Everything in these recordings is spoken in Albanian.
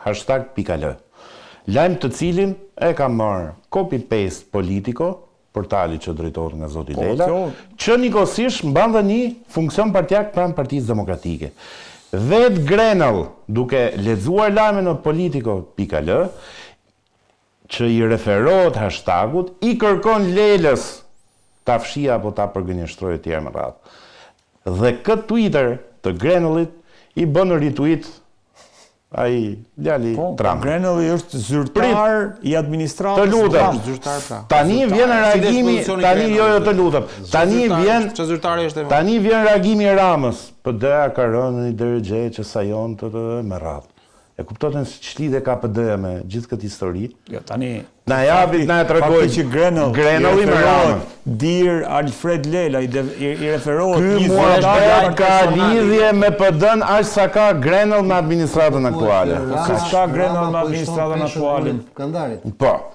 #.l. Lajm të cilin e ka marrë copy-paste Politico, portali që drejtohet nga zoti Lela, që njëkohësisht mban dhe një funksion partijak pranë Partisë Demokratike. Vet Grenell, duke lexuar lajmin në Politico.l, që i referohet hashtagut, i kërkon Lelës ta fshijë apo ta përgënjeshtrojë tjerë më radhë. Dhe këtë Twitter të Grenellit i bën retweet ai djali Trump. Grenelli është zyrtar i administratës. Të lutem. Tani vjen reagimi, të lutem. Tani vjen reagimi i Ramës. PD-ja ka rënë një dërgjë që sajon të me radhë. E kuptoten se ç'lidhje ka PD-ja me gjithë këtë histori? Jo, tani na japi, na e tregoi që Grenelli me Ramën. Dir Alfred Lela i referohet një zyrtar ka lidhje me PD-n aq sa ka Grenell me administratën aktuale. Ka Grenell me administratën aktuale.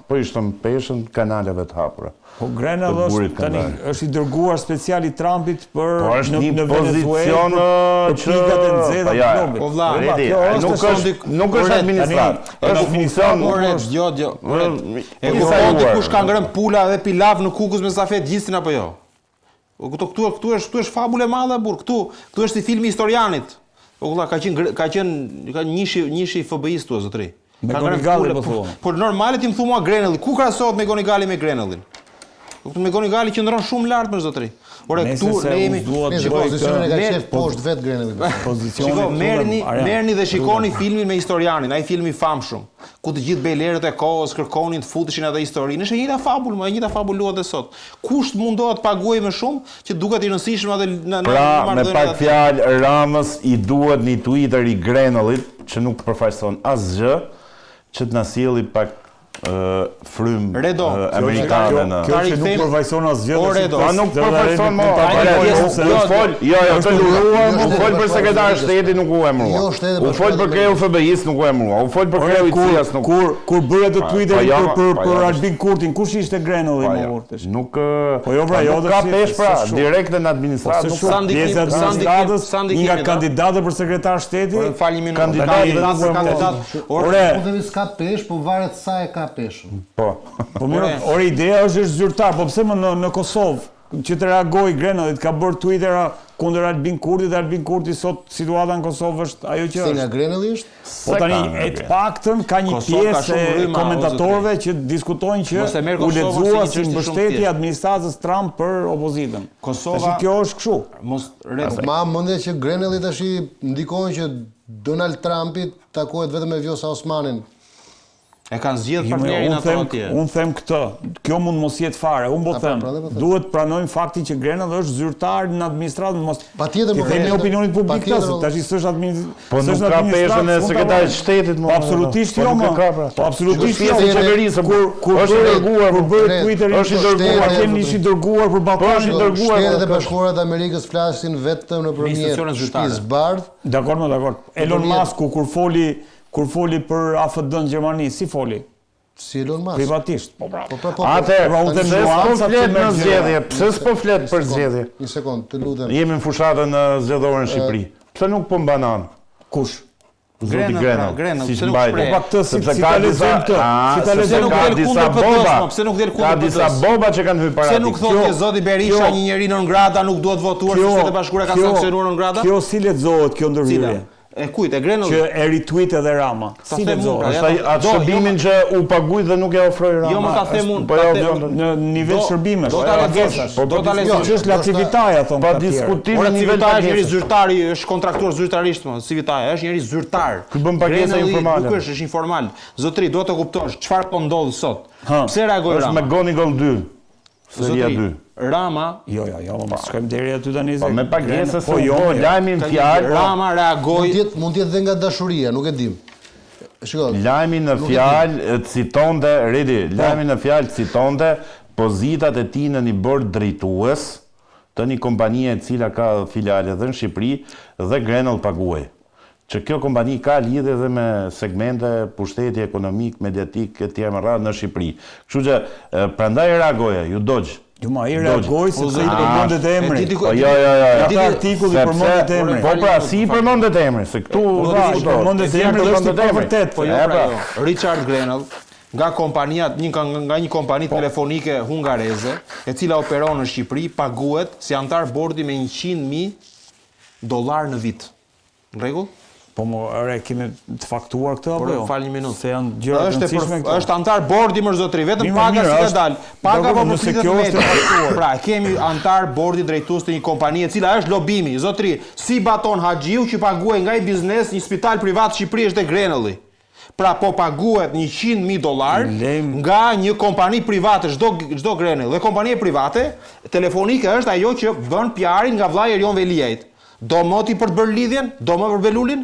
Po ishte peshën kanaleve të hapura. Po Grenell është i dërguar special i Trumpit për në Venezuela për pikat e nxehta të globit. Po vlla, nuk është administrat. Është funksion. E kupton dikush ka ngrënë pula dhe pilaf në Kukës me stafet gjistin apo jo? Këtu është fabulë e madhe burr. Këtu është si filmi historianit. Po valla ka qenë njëshi FBI-s tu zotëri. Me Gonigali po thua. Po normale ti më thua mua Grenelli, ku krahasohet me Gonigali me Grenellin? Me Gonigali qëndron shumë lart me zotëri. Ore këtu ne jemi pozicionin e ka qef poshtë vet Grenelli. Shiko, merrni dhe shikoni filmin me historianin, ai film i famshëm, ku të gjithë bejlerët e kohës kërkonin të futeshin atë historinë. Është e njëjta fabulë, e njëjta fabulë luhet edhe sot. Kush mundohet të paguajë më shumë që duket i rëndësishëm atë në pra, me pak fjalë Ramës i duhet një Twitter i Grenellit që nuk përfaqëson asgjë, që të na sjelli pak frym amerikane në. Kjo që nuk përfaqëson asgjë. Nuk përfaqëson më. U fol për sekretar shtetit nuk u emërua. U fol për kreu FBI-s nuk u emërua. U fol për kreu i CIA-s nuk. Kur bëre të Twitter për Albin Kurtin, kush ishte Grenelli më urtësh? Nuk ka pesh pra, direkt në administratë. Nga kandidatë për sekretar shteti, kandidat. Ore, s'ka pesh, po varet sa e ka peshën. Po. Po mirë, ore ideja është zyrtar, po pse më në Kosovë që të reagoi Grenelli ka bërë Twitter kundër Albin Kurti dhe Albin Kurti sot situata në Kosovë është ajo që është. Si nga Grenelli është? Po tani e të paktën ka një pjesë e komentatorëve që diskutojnë që u lexua si mbështetje administratës Trump për opozitën. Tash kjo është kështu. Ma mendje që Grenelli tash ndikojnë që Donald Trumpi takohet vetëm me Vjosa Osmanin. E kanë zgjedhë partnerin ato atje. Unë them këtë, kjo mund mos jetë fare. Unë po them, duhet pranojmë faktin që Grenell është zyrtar në administratë, mos patjetër më themi opinionit publik këtë, tash s'është administratë. Po nuk ka peshën e sekretarit shtetit më. Po absolutisht jo më. Po absolutisht jo. Kur është dërguar për bëhet Twitter, është i dërguar, kemi ishi dërguar për Ballkanin, Shtetet e Bashkuara të Amerikës flasin vetëm nëpërmjet shtëpisë bardh. Dakor. Elon Musk kur foli për AFD-n Gjermani, si foli? Si Elon Musk. Privatisht. Pse s'po flet për zgjedhje? Një sekond, të lutem. Jemi në fushatën zgjedhore në Shqipëri. Pse nuk po mbanon? Kush? Zoti Grenell. Si mbajtë. Po pak të si ta lexojmë këtë. Si ta lexojmë pse nuk del kundër Ka disa boba që kanë hyrë para. Pse nuk thotë që zoti Berisha një njeri non grata nuk duhet votuar se Shtetet e Bashkuara kanë sankcionuar non grata? Kjo si lexohet kjo ndërhyrje? E kujt, e Grenell? Që e retweet edhe Rama. Si lexohet? Është atë shërbimin që u paguaj dhe nuk ja ofroi Rama. Jo, më ta them unë. Po në nivel shërbimesh. Do ta lexosh. Do ta lexosh. Që është aktivitaja thon. Pa diskutim në nivel të njëri zyrtari është kontraktuar zyrtarisht, aktivitaja është njëri zyrtar. Ky bën pagesa informale. Nuk është informal. Zotri, duhet të kuptosh çfarë po ndodh sot. Pse reagoi Rama? Është me Gonigal 2. Seria 2. Rama, jo, mos shkojmë deri aty tani. Po me pagesë po lajmin fjalë. Rama reagoi. Mund të jetë edhe nga dashuria, nuk e dim. Shikoj. Lajmi në fjalë citonte, lajmi në fjalë citonte pozitat e tij në një bord drejtues të një kompanie e cila ka filiale edhe në Shqipëri dhe Grenell paguaj. Që kjo kompani ka lidhje edhe me segmente pushteti ekonomik, mediatik e tjerë më radhë në Shqipëri. Kështu që prandaj reagoja, ju dogjë. Gjuma, i reagoj sepse i përmendet emri. Jo. Ata artikulli përmendet emri. Po pra, si i përmendet emri, se këtu përmendet emri është i pavërtet. Po jo, Richard Grenell, nga një kompani telefonike hungareze, e cila operon në Shqipëri, paguhet si antar bordi me $100,000 në vit. Në rregull? Po kemi të faktuar këtë apo jo? Fal një minutë. Se janë gjëra të rëndësishme këto. Është antar bordi më zotri, vetëm paga si ka dal. Paga po nëse kjo është e faktuar. Pra, kemi antar bordi drejtues të një kompanie e cila është lobimi. Zotri, si Baton Haxhiu që paguaj nga i biznes një spital privat në Shqipëri është e Grenelli. Pra po paguhet $100,000 nga një kompani private, çdo Grenell. Dhe kompania private telefonike është ajo që bën PR-in nga vllai Erion Veliajt. Do moti për të bërë lidhjen? Do më për Belulin?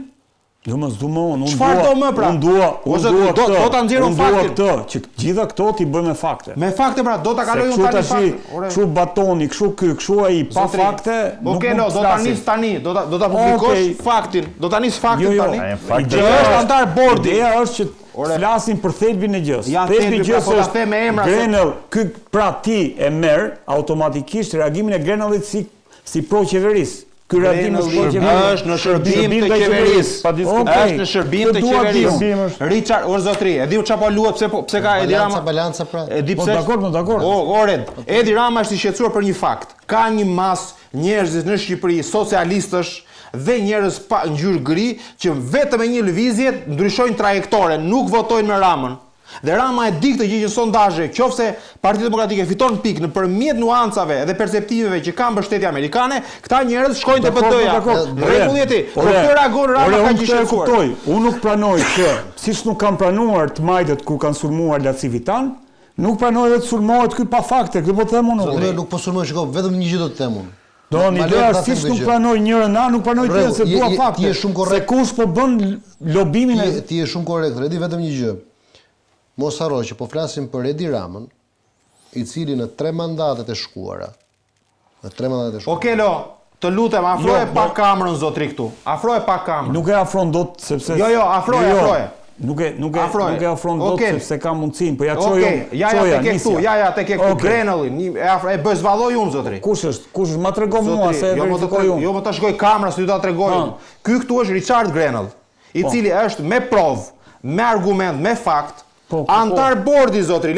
Jo më s'duma unë. Çfarë do më pra? Unë dua ta nxjerrëm faktin. Që gjitha këto ti bëj me fakte. Me fakte pra, do ta kaloj unë tani faktin. Kështu Batoni, kështu ai pa fakte. Okej, do ta nis tani, do ta publikosh faktin. Do ta nis faktin tani. Ideja është antar bordi. Ideja është që flasim për thelbin e gjës. Thelbi i gjës është me emra. Grenell, ky pra ti e merr automatikisht reagimin e Grenellit si pro-qeverisë. Ky reagim është në shërbim të qeverisë. Është në shërbim të qeverisë. Richard, o zotri, e di çfarë po luhet pse ka Edi Rama. Balanca pra. E di pse. Po dakor. Ored, Edi Rama është i shqetësuar për një fakt. Ka një masë njerëzish në Shqipëri, socialistësh dhe njerëz pa ngjyrë gri që vetëm me një lëvizje ndryshojnë trajektoren, nuk votojnë me Ramën. Dhe Rama e di këtë gjë që sondazhe, qofse Partia Demokratike fiton pikë nëpërmjet nuancave dhe perceptiveve që kanë mbështetje amerikane, këta njerëz shkojnë te PD-ja. Rregulleti, po këtë reagon Rama ka gjë kuptoj. Unë nuk pranoj që siç nuk kanë pranuar të majtët kur kanë sulmuar Laci Vitan, nuk pranoj edhe të sulmohet ky pa fakte, këtë po them unë. Unë nuk po sulmoj, shikoj, vetëm një gjë do të them unë. Doni ideja siç nuk pranoj njërin nuk pranoj tjetrin se dua fakte. Ti je shumë korrekt. Se kush po bën lobimin e ti je shumë korrekt, Redi, vetëm një gjë. Mos harro që po flasim për Edi Ramën, i cili në 3 mandatet e shkuara. Okej, të lutem, afroje pak kamerën zotri këtu. Afroje pak kamerën. Nuk e afron dot sepse Jo, afroje. Nuk e afron dot sepse ka mundësinë, po ja çoj unë. Ja tek këtu, tek këtu Grenellin, e bëj zvalloj unë zotri. Kush është? Ma tregon mua se verifikoj unë. Jo, më ta shkoj kamerën se ju ta tregoj unë. Ky këtu është Richard Grenell, i cili është me provë, me argument, me fakt. Antar bordi zotri,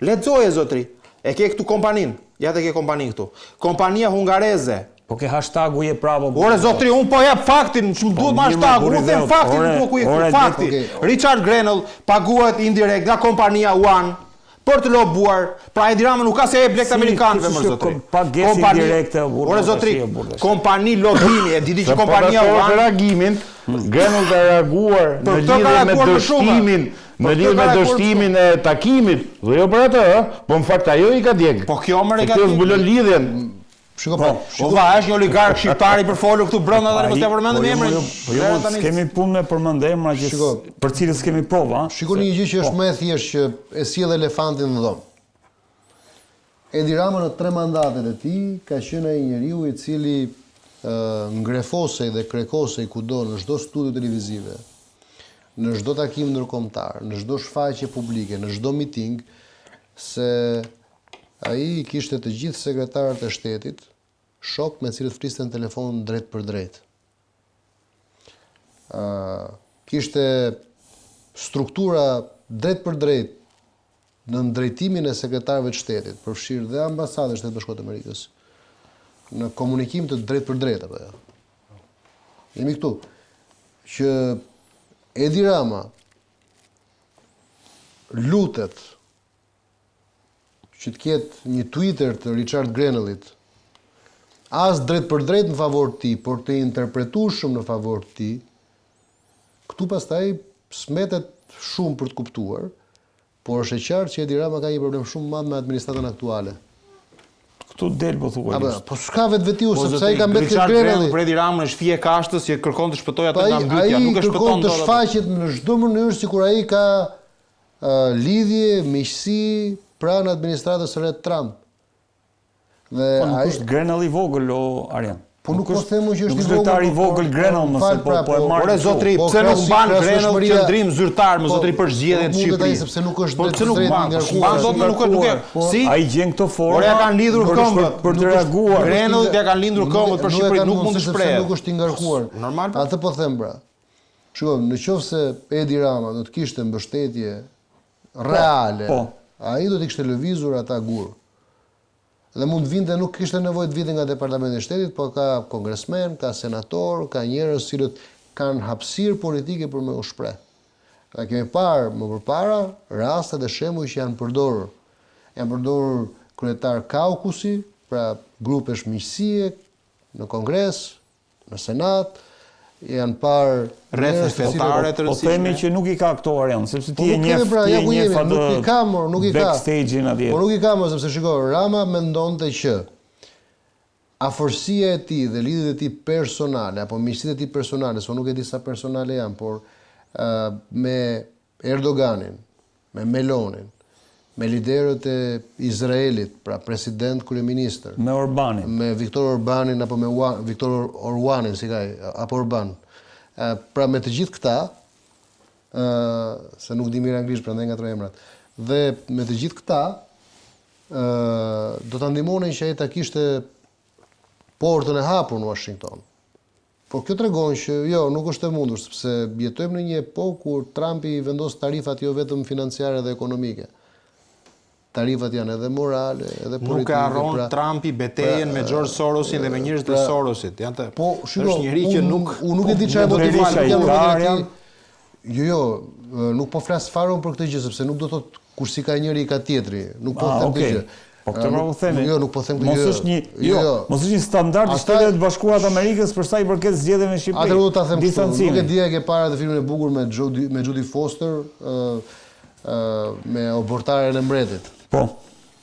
lexoje zotri. E ke këtu kompaninë. Ja te ke kompaninë këtu. Kompania hungareze. Po ke hashtagu je pravo. Ore zotri, un po jap faktin, ç'm duhet me hashtagu, un them faktin, po ku je fakti. Richard Grenell paguhet indirekt nga kompania One për të lobuar, pra Edi Rama nuk ka se e blekt amerikanëve më zotri. Kompani direkte. Ore zotri, kompani lobimi, e diti që kompania One reagimin, Grenell ka reaguar në lidhje me dështimin e takimit, dhe jo për atë, po në fakt ajo i ka djeg. Po kjo më negativ. Kjo zbulon lidhjen. Është një oligark shqiptar i përfolur këtu brenda tani mos e përmendëm emrin. Jo, kemi punë me përmend emra që për cilët kemi prova. Shikoni një gjë që është më e thjeshtë që e sjell elefantin në dhomë. Edi Rama në 3 mandatet e tij ka qenë ai njeriu i cili ngrefosej dhe krekosej kudo në çdo studio televizive, në çdo takim ndërkombëtar, në çdo shfaqje publike, në çdo miting, se ai kishte të gjithë sekretarët e shtetit, shok me cilët fliste në telefon drejt për drejt. Kishte struktura drejt për drejt në drejtimin e sekretarëve të shtetit, përfshirë dhe ambasadën e Shtetit Bashkuar të Amerikës, në komunikim të drejt për drejt apo jo. Jemi këtu që Edi Rama lutet që të ketë një Twitter të Richard Grenellit, as drejt për drejt në favor të tij, por të interpretueshëm në favor të tij, këtu pastaj smetet shumë për të kuptuar, por është e qartë që Edi Rama ka një problem shumë madh me administratën aktuale. Këtu del po thuaj. Po s'ka vetvetiu sepse ai ka mbetë Grenelli. Për Edi Ramën është fije kashtës që kërkon të shpëtojë atë nga mbytyja, nuk e shpëton dot. Ai kërkon të shfaqet në çdo mënyrë sikur ai ka lidhje, miqësi pranë administratës së re Trump. Dhe ai është Grenelli i vogël o Arjan. Po nuk po themu që është zyrtar i vogël Grenell, nëse po e marr. Ore zotri, pse nuk mban Grenell qendrim zyrtar, më zotri për zgjedhjet në Shqipëri? Sepse nuk është drejt i ngarkuar. Mban dot më nuk e. Si? Ai gjen këto forma. Ore ja kanë lidhur këmbët për të reaguar. Grenell ja kanë lindur këmbët për Shqipëri, nuk mund të shpreh. Nuk është i ngarkuar. Normal. Atë po them pra. Shikoj, nëse Edi Rama do të kishte mbështetje reale, ai do të kishte lëvizur ata gur. Dhe mund vinte, nuk kishte nevojë të vinte nga Departamenti i Shtetit, po ka kongresmen, ka senator, ka njerëz cilët kanë hapësirë politike për me u shpreh. Dhe kemi parë më përpara raste dhe shembuj që janë përdorur. Janë përdorur kryetar kaukusi, pra grupesh miqësie në Kongres, në Senat, janë parë rreth fetare të rëndësishme. Po themi që nuk i ka këto arian, sepse ti je një backstage-in atje. Po nuk i kam, sepse shikoj, Rama mendonte që afërsia e tij dhe lidhjet e tij personale apo miqësitë e tij personale, se nuk e di sa personale janë, por me Erdoganin, me Melonin, me liderët e Izraelit, pra president, kryeministër, me Orbanin, me Viktor Orbanin apo me Viktor Orwanin, si ka, apo Orban. Pra me të gjithë këta, se nuk di mirë anglisht, prandaj ngatroj emrat. Dhe me të gjithë këta, do ta ndihmonin që ai ta kishte portën e hapur në Washington. Por kjo tregon që jo, nuk është e mundur, sepse jetojmë në një epokë kur Trumpi vendos tarifat jo vetëm financiare dhe ekonomike. Tarifat janë edhe morale, edhe politike. Nuk e harron Trumpi betejën me George Sorosin dhe me njerëz të Sorosit. Po, shiko, unë nuk e di çfarë do të bëj. Jo, nuk po flas fare për këtë gjë, sepse nuk do thotë kur si ka njëri ka tjetri. Nuk po them këtë gjë. Po këtë më themi. Jo, nuk po them këtë gjë. Mos është një standard i Shtetit Bashkuar të Amerikës për sa i përket zgjedhjeve në Shqipëri. Atë do ta them kështu. Nuk e di a ke parë atë filmin e bukur me Jodie Foster, me Obortarën e Mbretit. Po.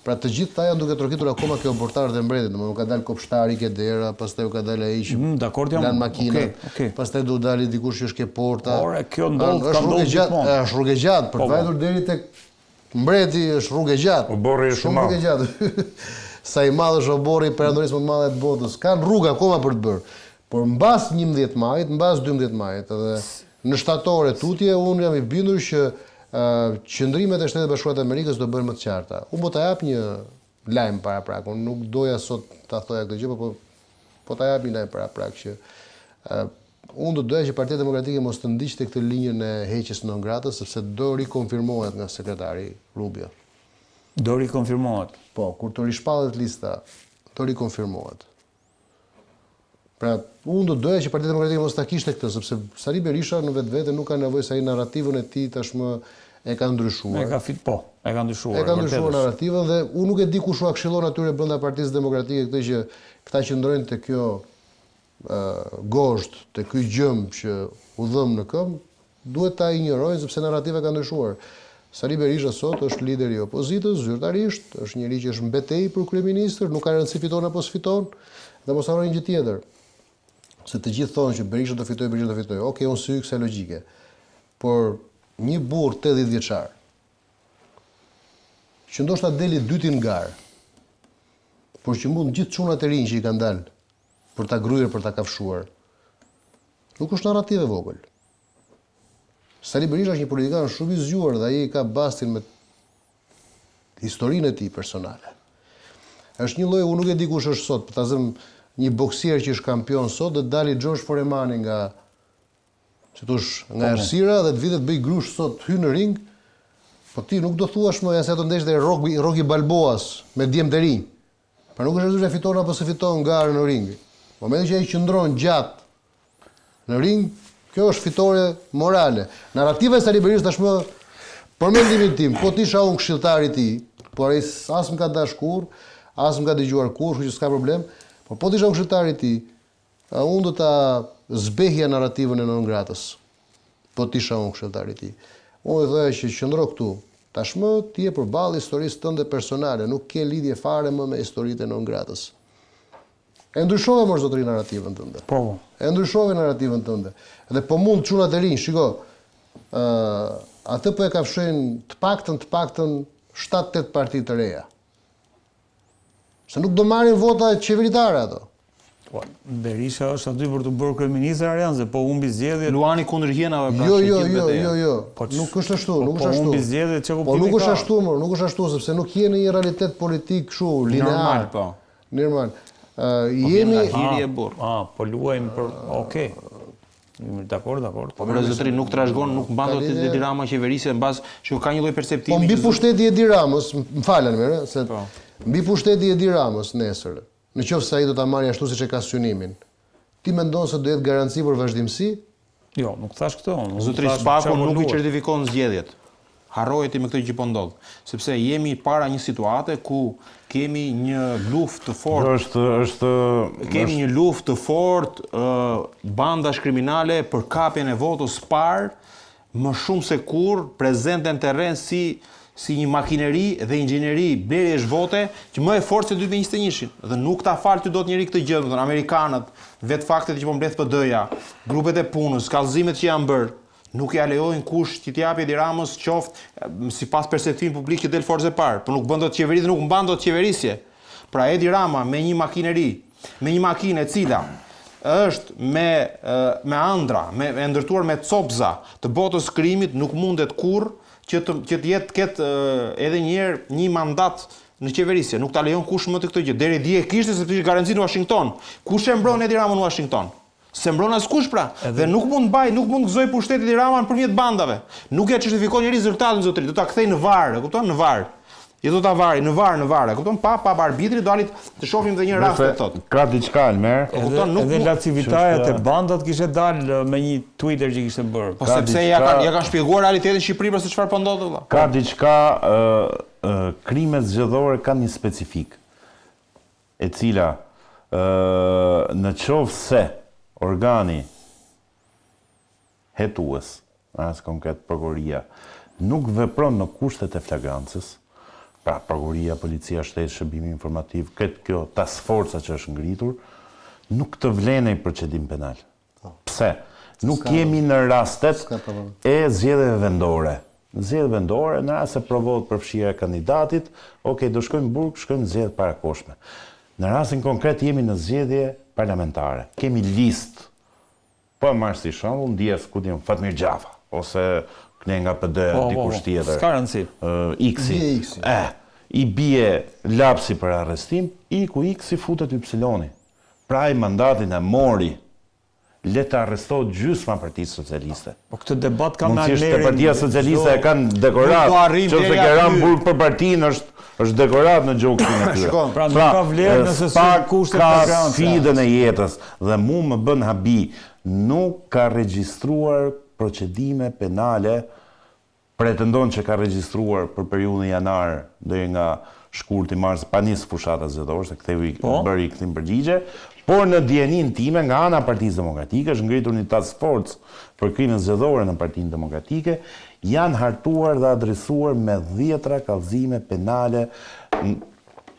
Pra të gjithë ta janë duke trokitur akoma kjo obortarët e Mbretit, domethënë ka dalë kopshtari ke dera, pastaj u ka dalë ai që lan makinat, pastaj do dalë dikush që është ke porta. Ore, kjo ndodh, ka ndodhur gjithmonë. Është rrugë gjatë, për të vajtur deri tek Mbreti është rrugë gjatë. Oborri është shumë rrugë gjatë. Sa i madh është oborri perandorisë më të madhe të botës. Kanë rrugë akoma për të bërë. Por mbas 11 majit, mbas 12 majit, edhe në shtatore tutje, unë jam i bindur që qëndrimet e Shtetit Bashkuar të Amerikës do bëhen më të qarta. Unë po ta jap një lajm para prak. Unë nuk doja sot ta thoja këtë gjë, po ta jap një lajm para prak që unë do doja që Partia Demokratike mos të ndiqte këtë linjën e heqjes non gratës, sepse do rikonfirmohet nga sekretari Rubio. Do rikonfirmohet. Po, kur të rishpallet lista, do rikonfirmohet. Pra, unë do doja që Partia Demokratike mos ta kishte këtë, sepse Sali Berisha në vetvete nuk ka nevojë se ai narrativën e tij tashmë e ka ndryshuar. E ka ndryshuar. E ka ndryshuar narrativën dhe unë nuk e di kush u këshillon atyre brenda Partisë Demokratike këtë që këta qëndrojnë te kjo gosht, te ky gjëm që u dhëm në këmbë, duhet ta injorojnë sepse narrativa ka ndryshuar. Sali Berisha sot është lider i opozitës, zyrtarisht, është njëri që është mbetej për kryeministër, nuk ka rëndësi fiton apo s'fiton, dhe mos harrojnë gjë tjetër. Se të gjithë thonë që Berisha do fitoj. Okej, unë sy kësaj logjike. Por një burr 80 vjeçar, që ndoshta deli dyti në garë, por që mund gjithë çunat e rinj që i kanë dalë për ta gryer, për ta kafshuar, nuk është narrativ e vogël. Sali Berisha është një politikan shumë i zgjuar dhe ai ka bastin me historinë e tij personale. Është një lloj, unë nuk e di kush është sot, për ta zënë një boksier që është kampion sot, dhe dali George Foreman nga Errësira dhe të vitet bëj grush sot hy në ring, po ti nuk do thuash më se ato ndeshje e Rocky Balboas me djem të rinj. Pra nuk është rëndësishme fiton apo se fiton garë në ring. Momentin që ai qëndron gjatë në ring, kjo është fitore morale. Narrativa e Sali Berishës tashmë për mendimin tim, po ti isha unë këshilltar i tij, por ai as më ka dash kurrë, as më ka dëgjuar kurrë, kështu që s'ka problem. Po ti isha unë këshilltar i tij, unë do ta zbehja narrativën e non gratës. Po ti isha unë këshilltar i tij. Unë thoya që qëndro këtu. Tashmë ti je përballë historisë tënde personale, nuk ke lidhje fare më me historitë e non gratës. E ndryshove më zotëri narrativën tënde. Po. E ndryshove narrativën tënde. Dhe po mund çunat e rinj, shiko, atë po e kafshojnë të paktën 7-8 parti të reja. Se nuk do marrin vota qeveritare ato. Berisha është aty për të bërë kryeministër Arjan, se po humbi zgjedhjet. Luani kundër hienave pra. Jo. Nuk është ashtu, Po humbi zgjedhjet, çka kuptimi ka? Po nuk është ashtu, nuk është ashtu, sepse nuk jeni një realitet politik kështu linear. Normal. Jemi po luajmë për okay. Dakor. Po për zotëri nuk trashëgon, nuk mban dot Edi Rama qeverisje mbas që ka një lloj perceptimi. Po mbi pushteti Edi Ramës, më falën mirë, se mbi pushteti Edi Ramës nesër, në qoftë se ai do ta marrë ashtu siç e ka synimin. Ti mendon se do jetë garanci për vazhdimsi? Jo, nuk thash këtë. Zotëri Spaku nuk i certifikon zgjedhjet. Harrojeti me këtë që po ndodh, sepse jemi para një situate ku kemi një luftë të fortë. Kemi një luftë të fortë bandash kriminale për kapjen e votës parë, më shumë se kur prezente në terren si një makineri dhe inxhinieri blerjesh vote që më e fortë se 2021-shin. Dhe nuk ta fal ty dot njëri këtë gjë, do të thënë amerikanët, vetë faktet që po mbledh PD-ja, grupet e punës, kallëzimet që janë bërë, nuk ja lejojnë kush që t'japi Edi Ramës qoftë sipas perceptimit publik që del forcë e parë, por nuk bën dot qeveri dhe nuk mban dot qeverisje. Pra Edi Rama me një makineri, me një makinë e cila është me andra, e ndërtuar me copza të botës krimit, nuk mundet kurrë që të ketë edhe një herë një mandat në qeverisje. Nuk ta lejon kush më të këtë gjë. Deri dje kishte sepse ishte garanci në Washington. Kush e mbron Edi Ramën në Washington? Se mbron askush pra. Dhe nuk mund gëzoj pushtetit Edi Rama nëpërmjet bandave. Nuk ja certifikon një rezultat në zotëri, do ta kthej në varr, e kupton? Në varr. Jo do ta vari, në varr, e kupton? Pa arbitri do alit të shohim edhe një rast të thotë. Ka diçka Almer. Edhe lacivitajet e bandat kishte dalë me një Twitter që kishte bërë. Po sepse ja kanë shpjeguar realitetin në Shqipëri për se çfarë po ndodh vëlla. Ka diçka, krimet zgjedhore kanë një specifik, e cila në qoftë se organi hetues, as konkret prokuroria, nuk vepron në kushtet e flagrancës, pra prokuroria, policia, shteti, shërbimi informativ, këtë kjo task forca që është ngritur, nuk të vlenej procedim penal. Pse? Nuk jemi në rastet e zgjedhjeve vendore. Në zgjedhje vendore, në rast se provohet përfshirja e kandidatit, do shkojmë në burg, shkojmë në zgjedhje parakoshme. Në rastin konkret jemi në zgjedhje parlamentare. Kemi listë. Po e marrë si shembull, ndjes ku diun Fatmir Gjafa ose këne nga PD-ja dikush tjetër. S'ka rëndësi. X-i. I bie lapsi për arrestim, ku X-i futet Y-i. Pra ai mandatin e mori. Le të arrestohet gjysma Partisë Socialiste. Po këtë debat ka me Mundësisht të Partia Socialiste e kanë dekorat, qoftë ke rënë burg për partinë është dekorat në gjoksin e tyre. Pra nuk ka vlerë nëse kushtet ka sfidën e jetës dhe mu më bën habi, nuk ka regjistruar procedime penale, pretendon që ka regjistruar për periudhën janar deri nga shkurti mars, pa nis fushata zgjedhore, se ktheu bëri kthim përgjigje, por në dijenin time nga ana Partisë Demokratike është ngritur një task force për krimet zgjedhore në Partinë Demokratike, janë hartuar dhe adresuar me 10 kallëzime penale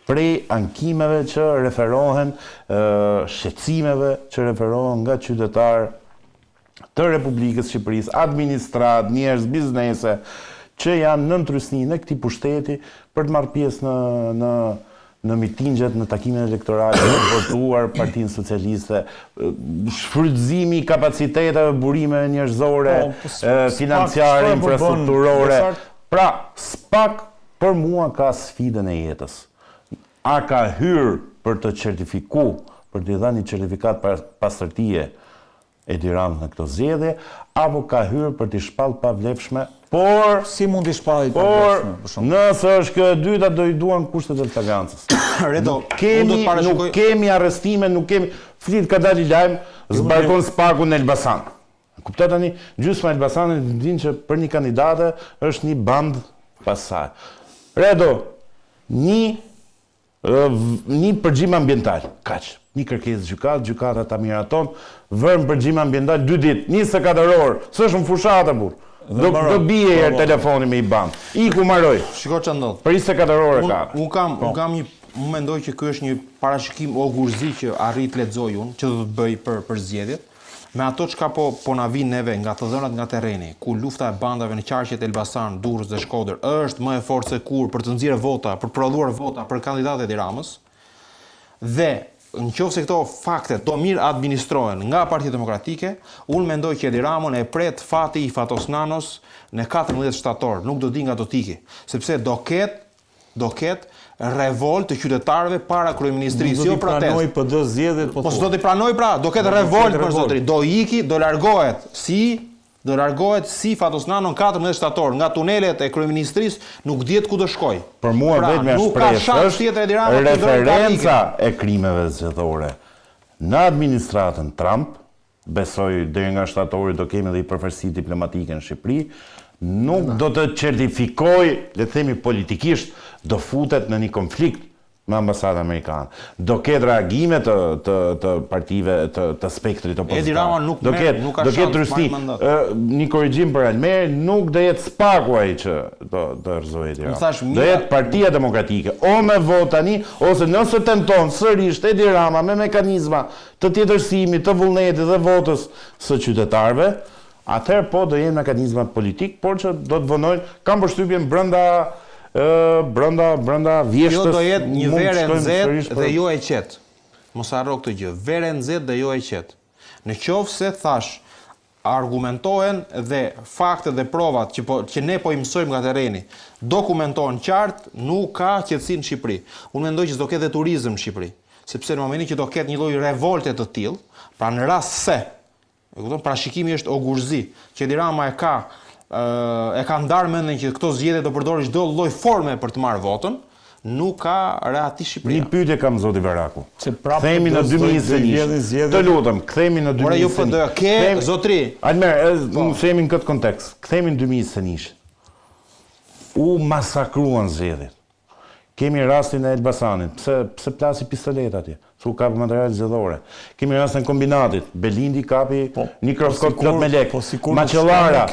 prej ankimeve që referohen, shqetësimeve që referohen nga qytetarë të Republikës Shqipërisë, administrat, njerëz, biznese, që janë në ndrysninë e këtij pushteti për të marrë pjesë në mitingjet, në takimet elektorale, të votuar Partinë Socialiste, shfrytëzimi i kapaciteteve, burimeve njerëzore, financiare, infrastrukturore. Pra, SPAK për mua ka sfidën e jetës. A ka hyrë për të certifiku, për të dhënë një certifikat pastërtie Edi Ramës në këto zgjedhje, apo ka hyrë për t'i shpallë pavlefshme, por si mund t'i shpallë pavlefshme? Nëse është kjo e dyta, do i duan kushtet e flagrancës. Nuk kemi arrestime, nuk kemi flit ka dalë lajm zbarkon SPAK-un në Elbasan. Kuptoj tani, gjysma e Elbasanit dinë që për një kandidate është një band pas saj. Redo, një përgjim ambiental, kaq. Një kërkesë gjykata ta miraton, vërmë përgjim ambiental 2 ditë, 24 orë, s'është në fushata burr. Do bie herë telefoni me i ban. Iku marroj. Shiko ç'a ndodh. Për 24 orë ka. Unë mendoj që ky është një parashikim ogurzi që arrit lexoj unë, që do të bëj për zgjedhjet. Me ato çka po na vin neve nga të dhënat nga terreni, ku lufta e bandave në qarqet e Elbasan, Durrës dhe Shkodër është më e fortë se kur për të nxjerrë vota, për prodhuar vota për kandidatet e Ramës. Dhe nëse këto fakte do mirë administrohen nga Partia Demokratike, unë mendoj që Edi Ramon e pret fati i Fatosnanos në 14 shtator, nuk do di nga do tiki, sepse do ket revolt të qytetarëve para kryeministrisë, jo protestë. Do t'i pranoj PD zgjedhjet, po s'do t'i pranoj pra, do ketë revolt për zotëri, do iki, do largohet si Fatosnano në 14 shtator nga tunelet e kryeministrisë, nuk dihet ku do shkoj. Për mua vetëm shpresë është referenca e krimeve zgjedhore në administratën Trump, besoj deri nga shtatori do kemi edhe i përfaqësi diplomatike në Shqipëri, nuk do të certifikoj, le të themi politikisht, do futet në një konflikt me ambasadën amerikane. Do ketë reagime të partive të spektrit opozitar. Edi Rama nuk ka shans drysni. Një korrigjim për Almeri, nuk do jetë spaku ai që do rrëzoj Edi Rama. Do jetë Partia Demokratike, o me vot tani, ose nëse tenton sërish Edi Rama me mekanizma të tjetërsimit, të vullnetit dhe votës së qytetarëve, atëherë po do jenë mekanizma politik, por që do të vonojnë, kam përshtypjen brenda vjeshtës. Jo do jetë një verë e nxehtë dhe jo e qetë. Mos harro këtë gjë, verë e nxehtë dhe jo e qetë. Në qoftë se thash argumentohen dhe faktet dhe provat që ne po i mësojmë nga terreni, dokumentohen qartë, nuk ka qetësi në Shqipëri. Unë mendoj që do ketë turizëm në Shqipëri, sepse në momentin që do ketë një lloj revolte të tillë, pra në rast se, pra shikimi është ogurzi, që Edi Rama e ka ndarë mendjen që këto zgjedhje do përdorë çdo lloj forme për të marrë votën, nuk ka realisht Shqipëria. Një pyetje kam zoti Baraku. Kthehemi në 2021. Të lutem, kthehemi në 2021. Ora ju po ke zotri. Almer, nuk themi në këtë kontekst. Kthehemi në 2021. U masakruan zgjedhjet. Kemi rastin e Elbasanit. Pse plasi pistolet atje? Su kapi material zgjedhore. Kemi rastin e kombinatit. Belindi kapi mikroskop plot me lek. Maqellara,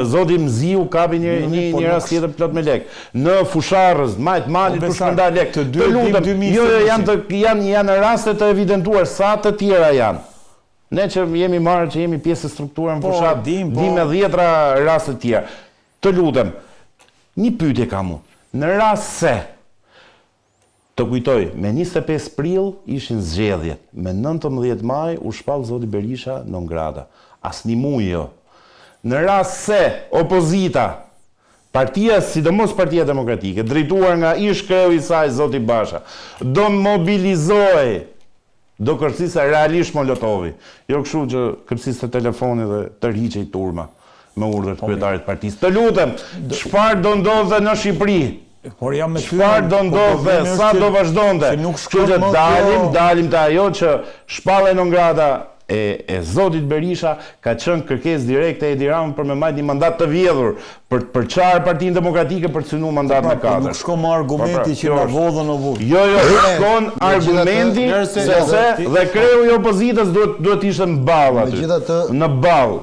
zoti Mziu kapi një rast tjetër plot me lek. Në Fusharrës, majt malit për shpërndar lek. Të lutem, janë raste të evidentuar, sa të tjera janë. Ne që jemi marrë, që jemi pjesë e strukturën në fushat, dim me 10 raste të tjera. Të lutem, një pyetje kam unë. Në rast se të kujtoj, me 25 prill ishin zgjedhjet, me 19 maj u shpall zoti Berisha non grata. Asnjë muaj jo. Në rast se opozita, partia, sidomos Partia Demokratike, drejtuar nga ish kreu i saj zoti Basha, do mobilizohej, do kërcisë realisht Molotovi. Jo kështu që kërcisë të telefoni dhe të rriqej turma me urdhër të kryetarit partisë. Të lutem, çfarë do ndodhe në Shqipëri? Çfarë do ndodhe, sa do vazhdonte? Kështu që dalim të ajo që shpallja non grata e zotit Berisha ka qenë kërkesë direkte e Edi Ramës për me marrë një mandat të vjedhur për çfarë Partinë Demokratike për të synuar mandatin e katërt. Nuk shkon me argumenti që na vodhën o vut. Jo, shkon argumenti se dhe kreu i opozitës duhet ishte në ball aty. Në ball.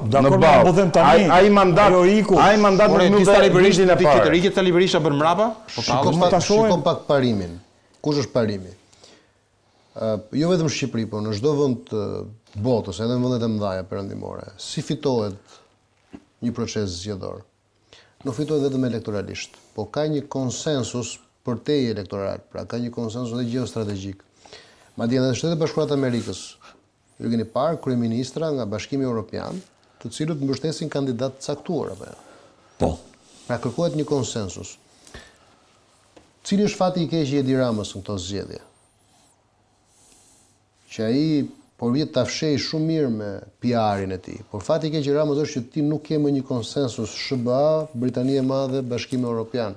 Ai mandat nuk mund të bëjë në parë. Riqet Sali Berisha bën mbrapa? Shikon pak parimin. Kush është parimi? Jo vetëm Shqipëri, por në çdo vend të botës, edhe në vendet e mëdha perëndimore, si fitohet një proces zgjedhor. Nuk fitohet vetëm elektoralisht, po ka një konsensus përtej elektoral, pra ka një konsensus edhe geostrategjik. Madje edhe në Shtetet Bashkuara të Amerikës, ju keni parë kryeministra nga Bashkimi Evropian, të cilët mbështesin kandidat të caktuar apo jo. Po. Pra kërkohet një konsensus. Cili është fati i keq i Edi Ramës në këto zgjedhje? Që ai por vjet ta fshej shumë mirë me PR-in e tij. Por fati i keq i Ramës është që ti nuk ke më një konsensus SBA, Britania e Madhe, Bashkimi Evropian.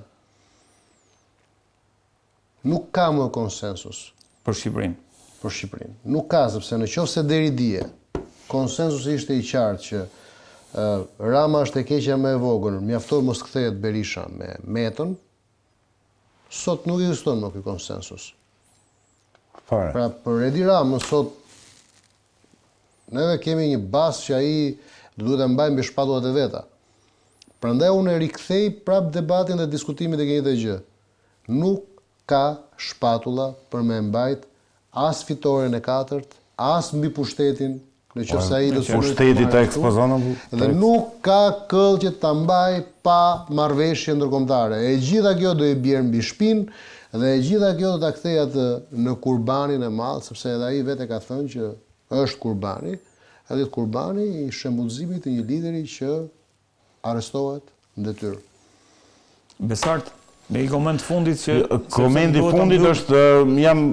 Nuk ka më konsensus për Shqipërinë. Për Shqipërinë. Nuk ka, sepse nëse deri dje konsensusi ishte i qartë që Rama është e keqja më e vogël, mjafton mos kthehet Berisha me Metën, sot nuk ekziston më ky konsensus. Fare. Pra për Edi Ramën sot neve kemi një bazë që ai duhet ta mbajë mbi shpatullat e veta. Prandaj unë rikthej prap debatin dhe diskutimin tek një gjë. Nuk ka shpatulla për me mbajt as fitoren e katërt, as mbi pushtetin, nëse ai do të pushteti të ekspozon dhe nuk ka këll që ta mbaj pa marrëveshje ndërkombëtare. E gjitha kjo do i bjerë mbi shpinë Dhe e gjitha kjo do ta kthej atë në kurbanin e madh, sepse edhe ai vetë ka thënë që është kurbani, edhe kurbani i shembullzimit të një lideri që arrestohet në detyrë. Besart, me i koment fundit që... Komenti fundit është, jam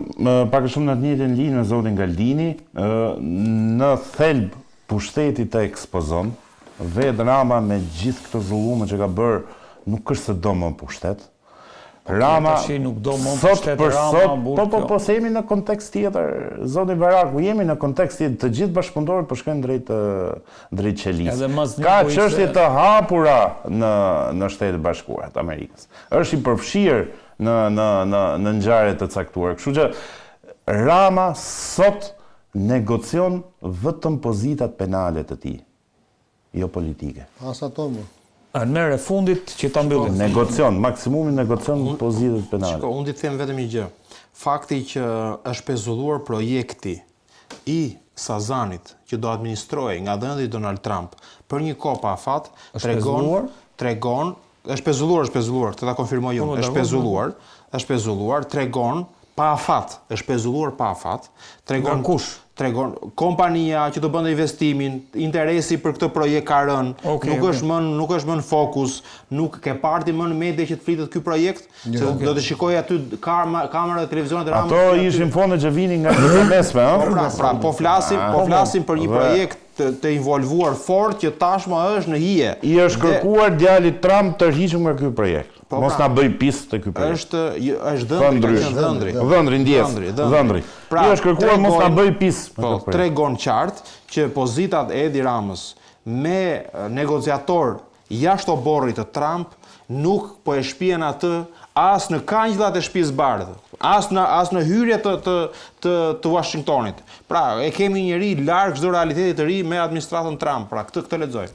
pak shumë në të njëjtën linjë me zotin Galdini, në thelb pushteti të ekspozon, vetë Rama me gjithë këto zullume që ka bërë, nuk është se do më pushtet. Rama, sot për sot, po se jemi në kontekst tjetër, zoti Baraku, jemi në kontekst tjetër, të gjithë bashkëpunëtorët po shkojnë drejt qelisë. Ka çështje të hapura në Shtetet Bashkuara të Amerikës. Është i përfshirë në ngjarje të caktuara. Kështu që Rama sot negocion vetëm pozitat penale të tij, jo politike. As ato më. Almer e fundit që ta mbyllim. Negocion, maksimumin negocion pozitat penale. Shiko, unë di të them vetëm një gjë. Fakti që është pezulluar projekti i Sazanit që do administrohej nga dhëndi Donald Trump për një kohë pa afat, tregon, është pezulluar, të ta konfirmoj unë, është pezulluar, tregon pa afat, është pezulluar pa afat, tregon kush? Tregon kompania që do bënte investimin, interesi për këtë projekt ka rënë, nuk është më në fokus, nuk ke parti më në media që të flitet ky projekt, se do të shikoj aty kamerat e televizionit Ramës. Ato ishin fonde që vinin nga e mesme, Pra, po flasim për një projekt të involvuar fort që tashmë është në hije. I është kërkuar djalit Trump të rhiqur nga ky projekt. Mos na bëj pisë të ky projekt. Është dhëndri. Dhëndri ndjes. Dhëndri. I është kërkuar mos na bëj pisë. Po, tregon qartë që pozitat e Edi Ramës me negociator jashtë oborrit të Trump nuk po e shpihen atë as në kangjllat e Shtëpisë Bardhë, as në hyrje të Washingtonit. Pra, e kemi njëri larg çdo realiteti të ri me administratën Trump. Pra, këtë lexoj.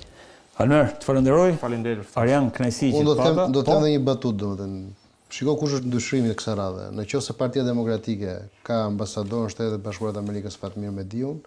Almer, të falenderoj. Faleminderit. Arjan, kënaqësi që pata. Do të them edhe një batutë, domethënë. Shiko kush është ndryshimi i kësaj radhe. Nëse Partia Demokratike ka ambasador në Shtetet Bashkuara të Amerikës Fatmir Mediun,